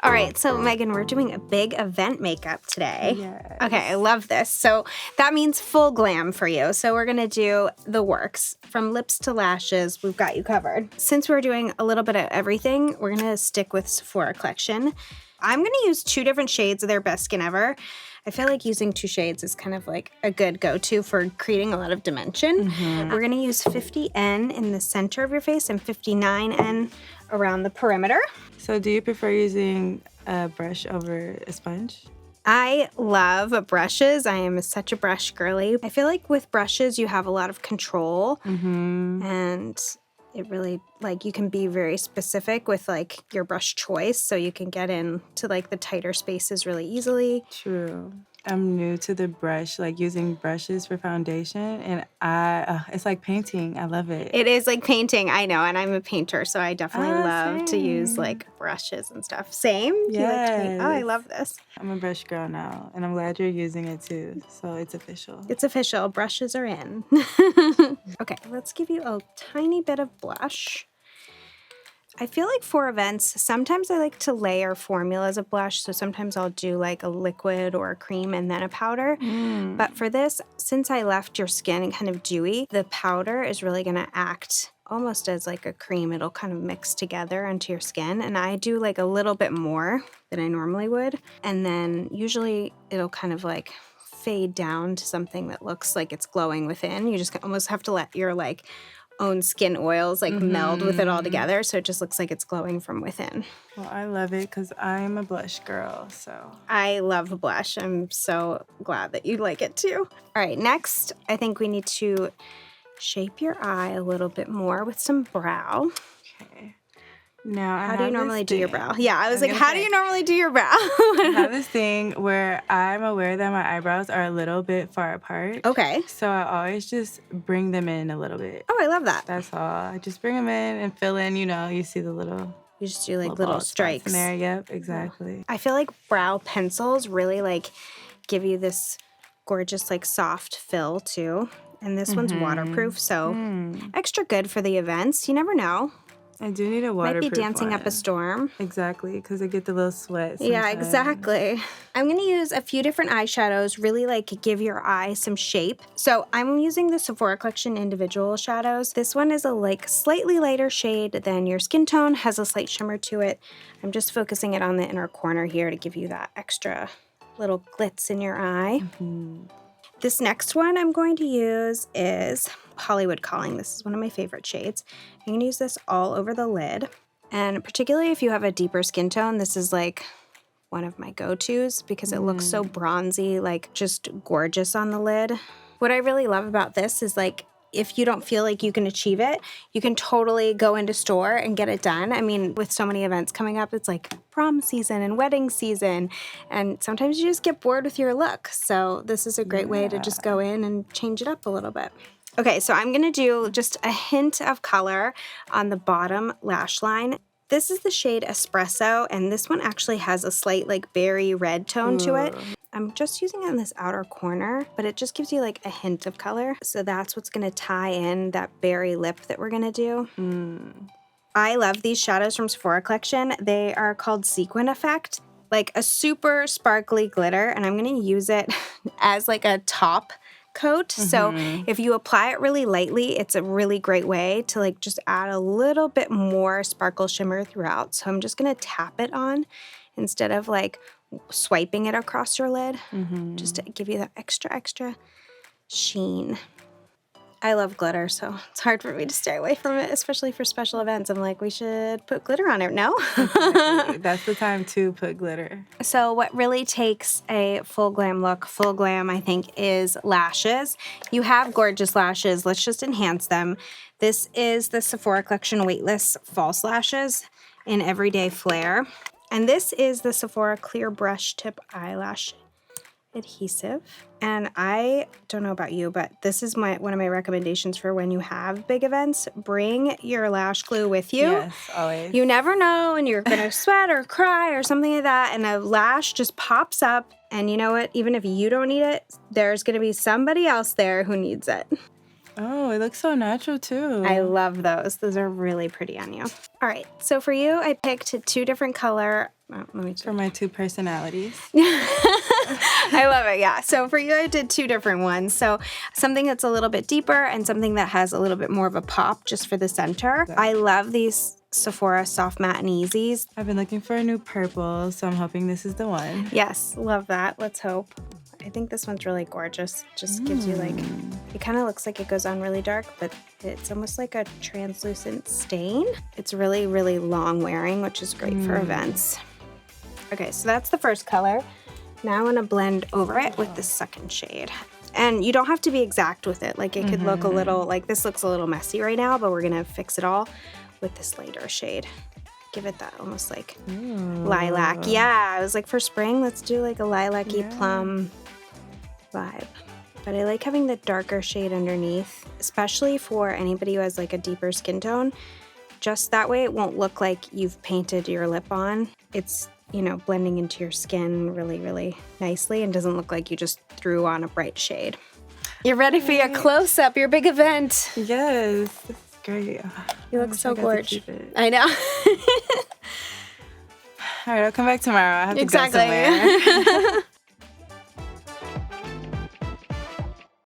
All right, so Megan, we're doing a big event makeup today. Yes. Okay, I love this. So that means full glam for you. So we're gonna do the works. From lips to lashes, we've got you covered. Since we're doing a little bit of everything, we're gonna stick with Sephora Collection. I'm gonna use 2 different shades of their Best Skin Ever. I feel like using 2 shades is kind of like a good go-to for creating a lot of dimension. We're gonna use 50N in the center of your face and 59N around the perimeter. So do you prefer using a brush over a sponge? I love brushes. I am such a brush girly. I feel like with brushes, you have a lot of control and it really, like, you can be very specific with like your brush choice, so you can get into like the tighter spaces really easily. True. I'm new to the brush, like using brushes for foundation, and it's like painting. I love it. It is like painting, I know, and I'm a painter, so I definitely love to use same. like brushes and stuff. Same? You like to paint? Oh, I love this. I'm a brush girl now, and I'm glad you're using it too, so it's official. It's official. Brushes are in. Okay, let's give you a tiny bit of blush. I feel like for events, sometimes I like to layer formulas of blush. So sometimes I'll do like a liquid or a cream and then a powder. But for this, since I left your skin kind of dewy, the powder is really going to act almost as like a cream. It'll kind of mix together into your skin. And I do like a little bit more than I normally would. And then usually it'll kind of like fade down to something that looks like it's glowing within. You just almost have to let your like own skin oils like meld with it all together, so it just looks like it's glowing from within. Well, I love it because I'm a blush girl, so. I love blush. I'm so glad that you like it too. All right, next, I think we need to shape your eye a little bit more with some brow. Okay. Now, How do you normally do your brow? Yeah, I was like, how do you normally do your brow? I have this thing where I'm aware that my eyebrows are a little bit far apart. Okay. So I always just bring them in a little bit. Oh, I love that. That's all. I just bring them in and fill in, you see the little... You just do like little strikes. In there, yep, exactly. I feel like brow pencils really like give you this gorgeous like soft fill too. And this one's waterproof, so extra good for the events. You never know. I do need a waterproof Might be dancing up a storm. Exactly, because I get the little sweat sometimes. Yeah, exactly. I'm going to use a few different eyeshadows, really like give your eye some shape. So I'm using the Sephora Collection individual shadows. This one is a like slightly lighter shade than your skin tone, has a slight shimmer to it. I'm just focusing it on the inner corner here to give you that extra little glitz in your eye. This next one I'm going to use is Hollywood Calling. This is one of my favorite shades. I'm going to use this all over the lid. And particularly if you have a deeper skin tone, this is like one of my go-tos because it looks so bronzy, like just gorgeous on the lid. What I really love about this is like, if you don't feel like you can achieve it, you can totally go into store and get it done. I mean, with so many events coming up, it's like prom season and wedding season, and sometimes you just get bored with your look. So this is a great way to just go in and change it up a little bit. Okay, so I'm gonna do just a hint of color on the bottom lash line. This is the shade Espresso, and this one actually has a slight like berry red tone to it. I'm just using it in this outer corner, but it just gives you like a hint of color. So that's what's gonna tie in that berry lip that we're gonna do. I love these shadows from Sephora Collection. They are called Sequin Effect, like a super sparkly glitter, and I'm gonna use it as like a top coat. So if you apply it really lightly, it's a really great way to like just add a little bit more sparkle shimmer throughout. So I'm just gonna tap it on instead of like swiping it across your lid, just to give you that extra sheen. I love glitter, so it's hard for me to stay away from it, especially for special events. I'm like, we should put glitter on it, no? Exactly. That's the time to put glitter. So what really takes a full glam look, full glam, I think, is lashes. You have gorgeous lashes. Let's just enhance them. This is the Sephora Collection Weightless False Lashes in Everyday Flare. And this is the Sephora Clear Brush Tip Eyelash Adhesive. And I don't know about you, but this is one of my recommendations for when you have big events. Bring your lash glue with you. Yes, always. You never know when you're going to sweat or cry or something like that, and a lash just pops up. And you know what? Even if you don't need it, there's going to be somebody else there who needs it. Oh, it looks so natural too. I love those. Those are really pretty on you. All right, so for you, I picked 2 different color. Oh, let me For my 2 personalities. I love it, yeah. So for you, I did 2 different ones. So something that's a little bit deeper and something that has a little bit more of a pop just for the center. I love these Sephora Soft Matte and Easies. I've been looking for a new purple, so I'm hoping this is the one. Yes, love that. Let's hope. I think this one's really gorgeous. Just gives you like, it kind of looks like it goes on really dark, but it's almost like a translucent stain. It's really, really long wearing, which is great for events. Okay, so that's the first color. Now I want to blend over it with the second shade. And you don't have to be exact with it. Like it could look a little, like this looks a little messy right now, but we're going to fix it all with this lighter shade. Give it that almost like lilac. Yeah, I was like, for spring, let's do like a lilac-y plum vibe. But I like having the darker shade underneath, especially for anybody who has like a deeper skin tone. Just that way it won't look like you've painted your lip on. It's, you know, blending into your skin really, really nicely and doesn't look like you just threw on a bright shade. You're ready for your close-up, your big event. Yes, this is great. You look so gorgeous. I know. All right, I'll come back tomorrow. I have to exactly. go somewhere.